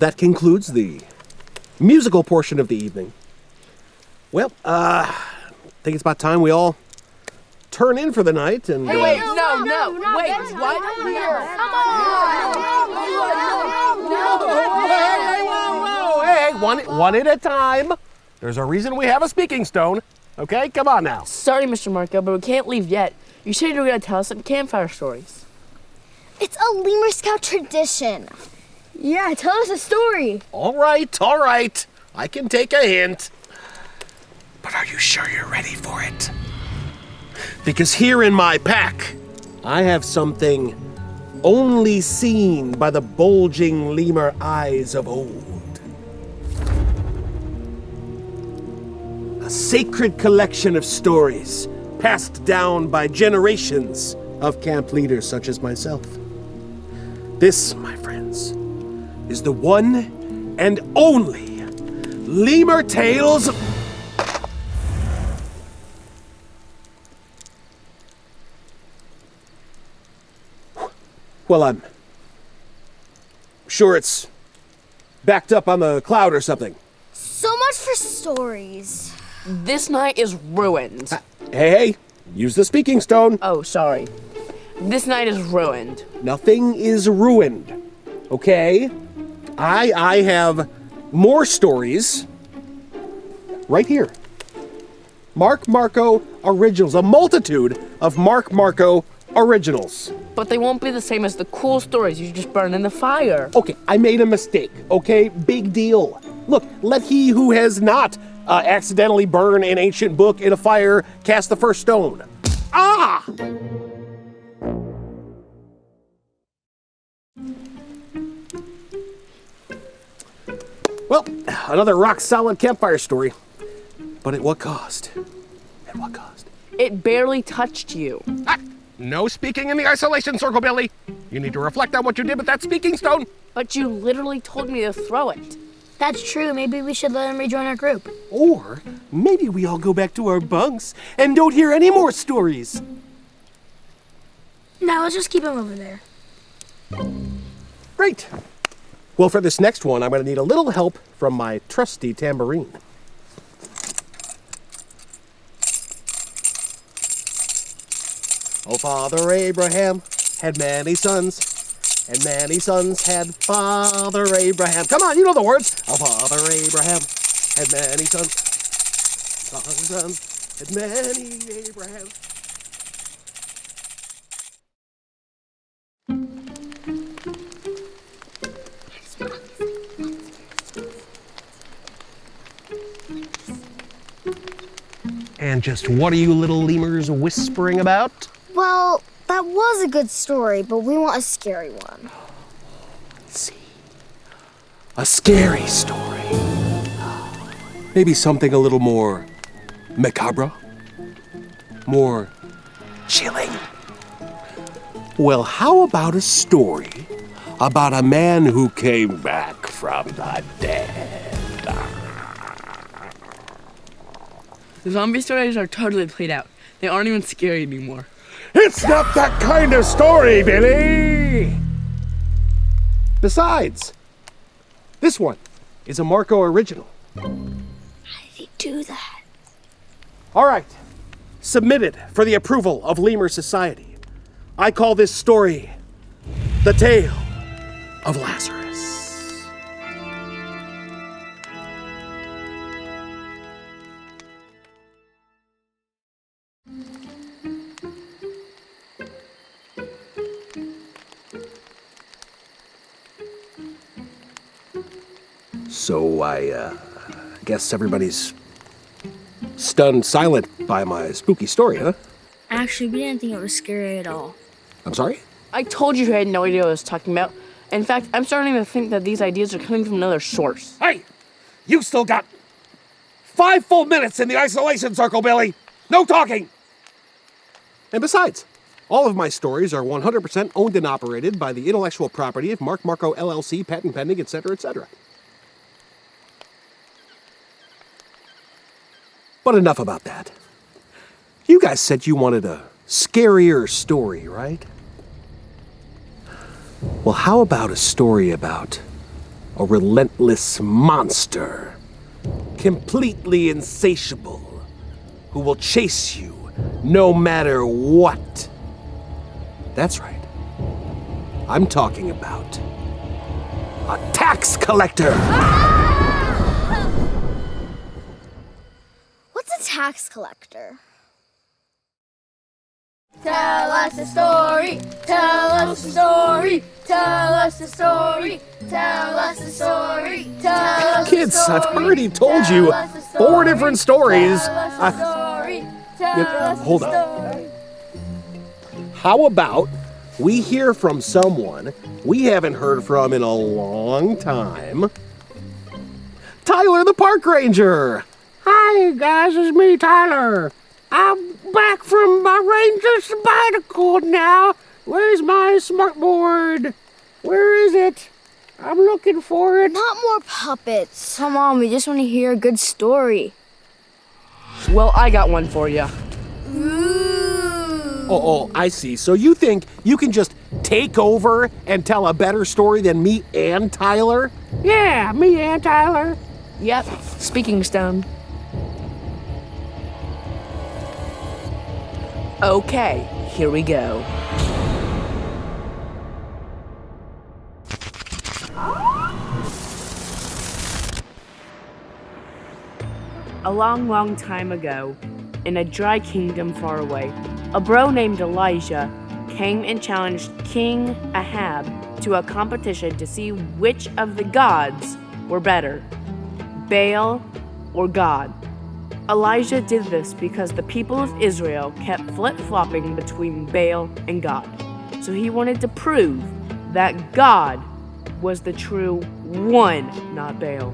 that concludes the musical portion of the evening. Well, I think it's about time we all turn in for the night and... Hey, wait, no, wait, what? Hey, one at a time. There's a reason we have a speaking stone. Okay, come on now. Sorry, Mr. Marco, but we can't leave yet. You said you were going to tell us some campfire stories. It's a Lemur Scout tradition. Yeah, tell us a story. All right. I can take a hint. But are you sure you're ready for it? Because here in my pack, I have something only seen by the bulging lemur eyes of old. A sacred collection of stories passed down by generations of camp leaders such as myself. This, my friends, is the one and only Lemur Tales. Well, I'm sure it's backed up on the cloud or something. So much for stories. This night is ruined. Hey, use the speaking stone. Oh, sorry. This night is ruined. Nothing is ruined, okay? I have more stories right here. Mark Marco originals, a multitude of Mark Marco originals. But they won't be the same as the cool stories you just burned in the fire. Okay, I made a mistake, okay? Big deal. Look, let he who has not accidentally burn an ancient book in a fire cast the first stone. Ah! Well, another rock-solid campfire story. But at what cost? At what cost? It barely touched you. Ah, no speaking in the isolation circle, Billy. You need to reflect on what you did with that speaking stone. But you literally told me to throw it. That's true. Maybe we should let him rejoin our group. Or maybe we all go back to our bunks and don't hear any more stories. No, let's just keep him over there. Great. Well, for this next one, I'm going to need a little help from my trusty tambourine. Oh, Father Abraham had many sons, and many sons had Father Abraham. Come on, you know the words. Oh, Father Abraham had many sons. Sons had many Abraham. And just what are you little lemurs whispering about? Well, that was a good story, but we want a scary one. Let's see. A scary story. Maybe something a little more macabre? More chilling? Well, how about a story about a man who came back from the dead? The zombie stories are totally played out. They aren't even scary anymore. It's not that kind of story, Billy! Besides, this one is a Marco original. How did he do that? All right, submitted for the approval of Lemur Society. I call this story The Tale of Lazarus. So I guess everybody's stunned silent by my spooky story, huh? Actually, we didn't think it was scary at all. I'm sorry? I told you I had no idea what I was talking about. In fact, I'm starting to think that these ideas are coming from another source. Hey! You still got 5 full minutes in the isolation circle, Billy! No talking! And besides, all of my stories are 100% owned and operated by the intellectual property of Mark Marco LLC, patent pending, etc., etc. But enough about that. You guys said you wanted a scarier story, right? Well, how about a story about a relentless monster, completely insatiable, who will chase you no matter what. That's right. I'm talking about a tax collector. What's a tax collector? Tell us a story. Tell us a story. Tell us a story. Tell us a story. Tell us Kids, I've already told you 4 different stories. Hold on. How about we hear from someone we haven't heard from in a long time? Tyler the Park Ranger. Hi, guys, it's me, Tyler. I'm back from my ranger sabbatical now. Where's my smartboard? Where is it? I'm looking for it. Not more puppets. Come on, we just want to hear a good story. Well, I got one for you. Oh, I see. So you think you can just take over and tell a better story than me and Tyler? Yeah, me and Tyler. Yep, speaking stone. Okay, here we go. A long, long time ago, in a dry kingdom far away, a bro named Elijah came and challenged King Ahab to a competition to see which of the gods were better, Baal or God. Elijah did this because the people of Israel kept flip-flopping between Baal and God. So he wanted to prove that God was the true one, not Baal.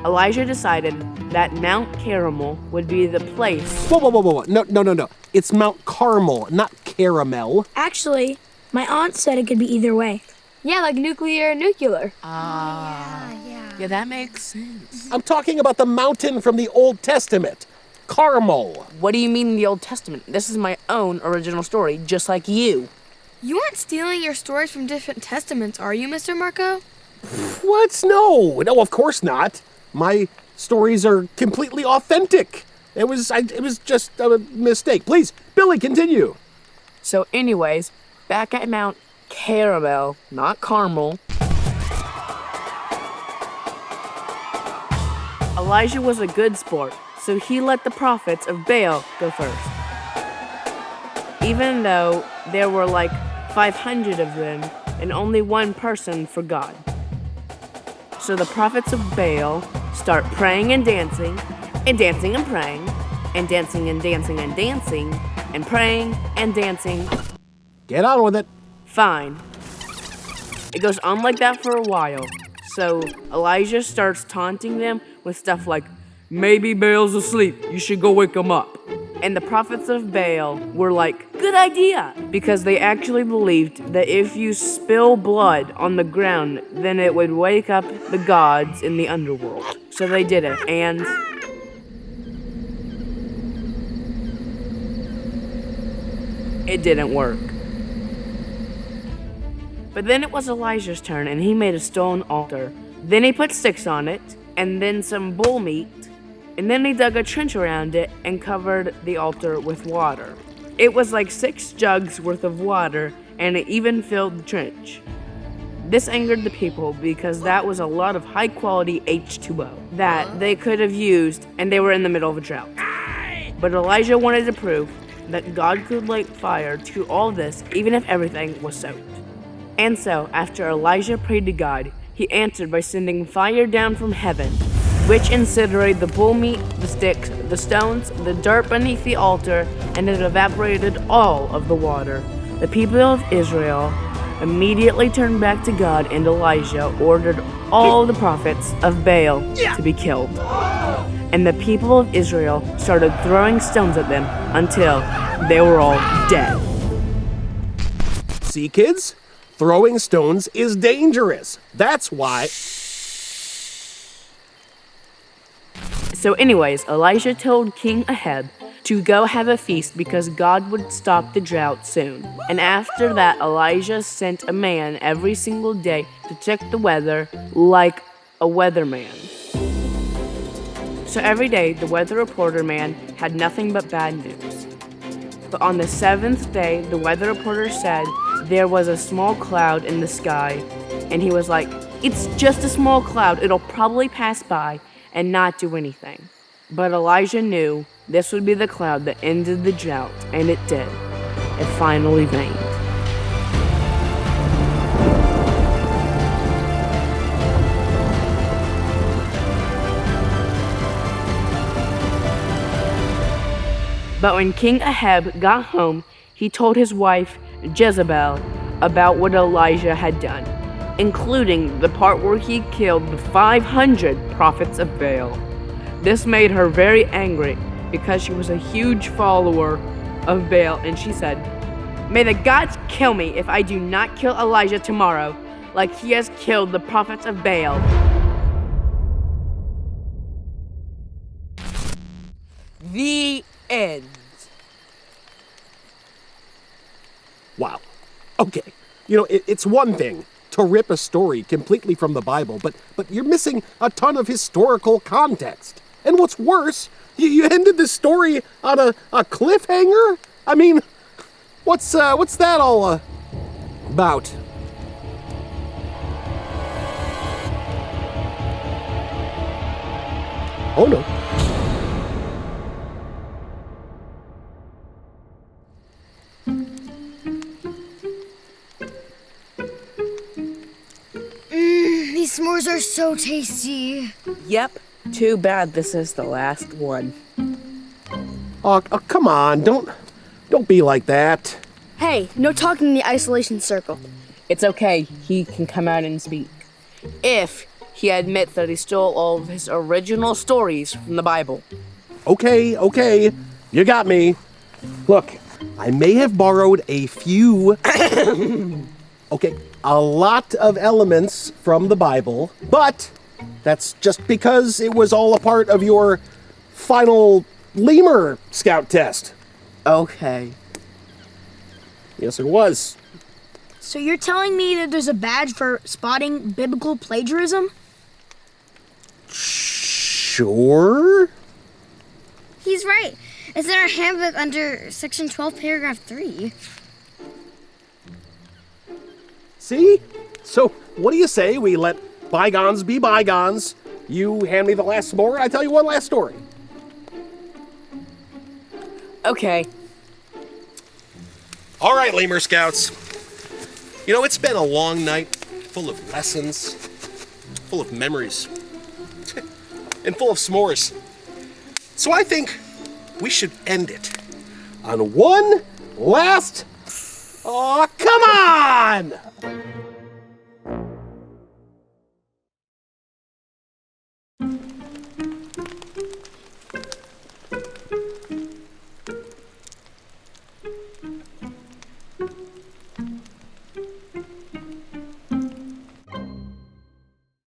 Elijah decided that Mount Carmel would be the place. Whoa. No. It's Mount Carmel, not caramel. Actually, my aunt said it could be either way. Yeah, like nuclear and nuclear. Yeah, that makes sense. I'm talking about the mountain from the Old Testament. Carmel. What do you mean in the Old Testament? This is my own original story, just like you. You aren't stealing your stories from different testaments, are you, Mr. Marco? What? No, of course not. My stories are completely authentic. It was just a mistake. Please, Billy, continue. So anyways, back at Mount Caramel, not Carmel, Elijah was a good sport, so he let the prophets of Baal go first. Even though there were like 500 of them and only one person for God. So the prophets of Baal start praying and dancing and praying and dancing and dancing and dancing and praying and dancing. Get on with it. Fine. It goes on like that for a while. So Elijah starts taunting them with stuff like, maybe Baal's asleep, you should go wake him up. And the prophets of Baal were like, good idea, because they actually believed that if you spill blood on the ground, then it would wake up the gods in the underworld. So they did it, and it didn't work. But then it was Elijah's turn, and he made a stone altar. Then he put sticks on it, and then some bull meat, and then he dug a trench around it and covered the altar with water. It was like 6 jugs worth of water, and it even filled the trench. This angered the people because that was a lot of high-quality H2O that they could have used, and they were in the middle of a drought. But Elijah wanted to prove that God could light fire to all this, even if everything was soaked. And so, after Elijah prayed to God, he answered by sending fire down from heaven, which incinerated the bull meat, the sticks, the stones, the dirt beneath the altar, and it evaporated all of the water. The people of Israel immediately turned back to God, and Elijah ordered all the prophets of Baal to be killed. And the people of Israel started throwing stones at them until they were all dead. See, kids? Throwing stones is dangerous. That's why. So anyways, Elijah told King Ahab to go have a feast because God would stop the drought soon. And after that, Elijah sent a man every single day to check the weather, like a weatherman. So every day, the weather reporter man had nothing but bad news. But on the seventh day, the weather reporter said there was a small cloud in the sky, and he was like, "It's just a small cloud, it'll probably pass by and not do anything." But Elijah knew this would be the cloud that ended the drought, and it did. It finally rained. But when King Ahab got home, he told his wife, Jezebel, about what Elijah had done, including the part where he killed the 500 prophets of Baal. This made her very angry because she was a huge follower of Baal, and she said, "May the gods kill me if I do not kill Elijah tomorrow, like he has killed the prophets of Baal." The end. Wow. Okay. It's one thing to rip a story completely from the Bible, but you're missing a ton of historical context. And what's worse, you ended this story on a cliffhanger? I mean, what's that all about? Oh no. These s'mores are so tasty. Yep. Too bad this is the last one. Oh, come on, don't be like that. Hey, no talking in the isolation circle. It's okay. He can come out and speak. If he admits that he stole all of his original stories from the Bible. Okay, you got me. Look, I may have borrowed a few, a lot of elements from the Bible, but that's just because it was all a part of your final Lemur scout test. Okay. Yes, it was. So you're telling me that there's a badge for spotting biblical plagiarism? Sure. He's right. It's in our handbook under section 12, paragraph 3. See? So, what do you say we let bygones be bygones? You hand me the last s'more, and I tell you one last story. Okay. All right, Lemur Scouts. It's been a long night, full of lessons, full of memories, and full of s'mores. So I think we should end it on one last... Oh, come on!